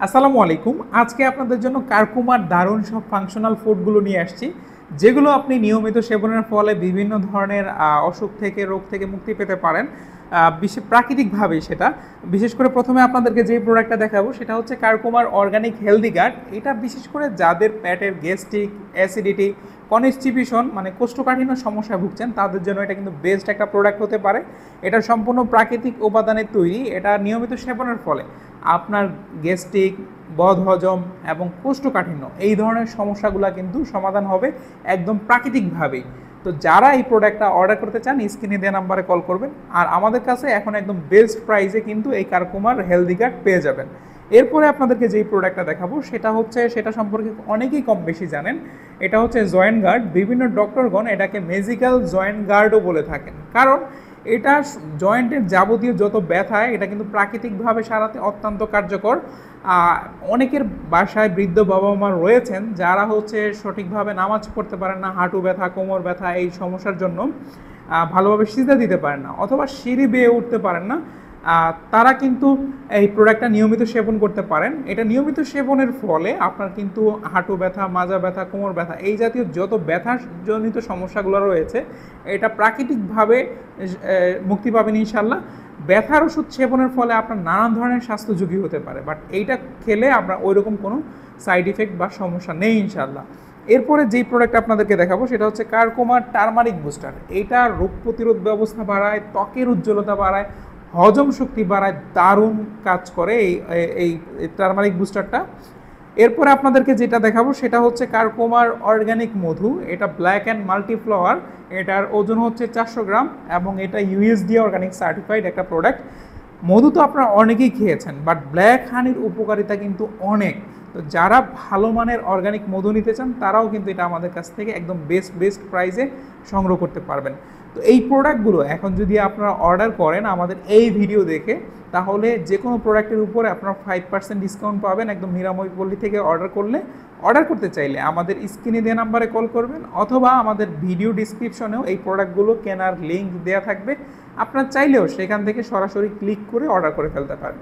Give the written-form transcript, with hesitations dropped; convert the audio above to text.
আসসালামু আলাইকুম। আজকে আপনাদের জন্য কারকুমার দারুণ সব ফাংশনাল ফুডগুলো নিয়ে আসছি, যেগুলো আপনি নিয়মিত সেবনের ফলে বিভিন্ন ধরনের অসুখ থেকে, রোগ থেকে মুক্তি পেতে পারেন। প্রাকৃতিকভাবেই সেটা। বিশেষ করে প্রথমে আপনাদেরকে যে প্রোডাক্টটা দেখাবো সেটা হচ্ছে কারকুমার অর্গানিক হেলদি গার্ড। এটা বিশেষ করে যাদের পেটের গ্যাস্ট্রিক, অ্যাসিডিটি, কনস্টিপেশন মানে কোষ্ঠকাঠিন্য সমস্যায় ভুগছেন তাদের জন্য এটা কিন্তু বেস্ট একটা প্রোডাক্ট হতে পারে। এটা সম্পূর্ণ প্রাকৃতিক উপাদানের তৈরি। এটা নিয়মিত সেবনের ফলে আপনার গ্যাস্ট্রিক, বদহজম এবং কোষ্ঠকাঠিন্য এই ধরনের সমস্যাগুলো কিন্তু সমাধান হবে একদম প্রাকৃতিকভাবেই। তো যারা এই প্রোডাক্টটা অর্ডার করতে চান স্ক্রিনে দেওয়া নাম্বারে কল করবেন। আর আমাদের কাছে এখন একদম বেস্ট প্রাইসে কিন্তু এই কারকুমার হেলদি গার্ড পেয়ে যাবেন। এরপরে আপনাদেরকে যেই প্রোডাক্টটা দেখাবো সেটা সম্পর্কে অনেকেই কম বেশি জানেন। এটা হচ্ছে জয়েন্ট গার্ড। বিভিন্ন ডক্টরগণ এটাকে ম্যাজিক্যাল জয়েন্ট গার্ডও বলে থাকেন, কারণ এটা জয়েন্টের যাবতীয় যত ব্যথায় এটা কিন্তু প্রাকৃতিকভাবে সারাতে অত্যন্ত কার্যকর। অনেকের বাসায় বৃদ্ধ বাবা মা রয়েছেন যারা হচ্ছে সঠিকভাবে নামাজ পড়তে পারেন না, হাঁটু ব্যথা, কোমর ব্যথা এই সমস্যার জন্য ভালোভাবে সিজদা দিতে পারেন না, অথবা সিঁড়ি বেয়ে উঠতে পারেন না। তারা কিন্তু এই প্রোডাক্টটা নিয়মিত সেবন করতে পারেন। এটা নিয়মিত সেবনের ফলে আপনার কিন্তু হাঁটু ব্যথা, মাজা ব্যথা, কোমর ব্যথা এই জাতীয় যত ব্যথাজনিত সমস্যাগুলো রয়েছে এটা প্রাকৃতিকভাবে মুক্তি পাবেন ইনশাল্লাহ। ব্যথার ওষুধ সেবনের ফলে আপনার নানান ধরনের স্বাস্থ্য ঝুঁকি হতে পারে, বাট এইটা খেলে আপনার ওইরকম কোনো সাইড ইফেক্ট বা সমস্যা নেই ইনশাল্লাহ। এরপরে যেই প্রোডাক্ট আপনাদেরকে দেখাবো সেটা হচ্ছে কারকুমার টারমারিক বুস্টার। এইটা রোগ প্রতিরোধ ব্যবস্থা বাড়ায়, ত্বকের উজ্জ্বলতা বাড়ায়, হজম শক্তি বাড়ায়, দারুণ কাজ করে এই টারমারিক বুস্টারটা। এরপরে আপনাদেরকে যেটা দেখাবো সেটা হচ্ছে কারকুমার অর্গানিক মধু। এটা ব্ল্যাক অ্যান্ড মাল্টিফ্লাওয়ার। এটার ওজন হচ্ছে 400 গ্রাম এবং এটা ইউএসডি অর্গানিক সার্টিফাইড একটা প্রোডাক্ট। মধু তো আপনারা অনেকেই খেয়েছেন, বাট ব্ল্যাক হানির উপকারিতা কিন্তু অনেক। তো যারা ভালো মানের অর্গানিক মধু নিতে চান তারাও কিন্তু এটা আমাদের কাছ থেকে একদম বেস্ট প্রাইসে সংগ্রহ করতে পারবেন। তো এই প্রোডাক্টগুলো এখন যদি আপনারা অর্ডার করেন আমাদের এই ভিডিও দেখে, তাহলে যে কোনো প্রোডাক্টের উপরে আপনারা 5% ডিসকাউন্ট পাবেন একদম নিরাময় পল্লী থেকে অর্ডার করলে। অর্ডার করতে চাইলে আমাদের স্ক্রিনে দেওয়া নাম্বারে কল করবেন, অথবা আমাদের ভিডিও ডিসক্রিপশনেও এই প্রোডাক্টগুলো কেনার লিঙ্ক দেওয়া থাকবে। আপনারা চাইলেও সেখান থেকে সরাসরি ক্লিক করে অর্ডার করে ফেলতে পারেন।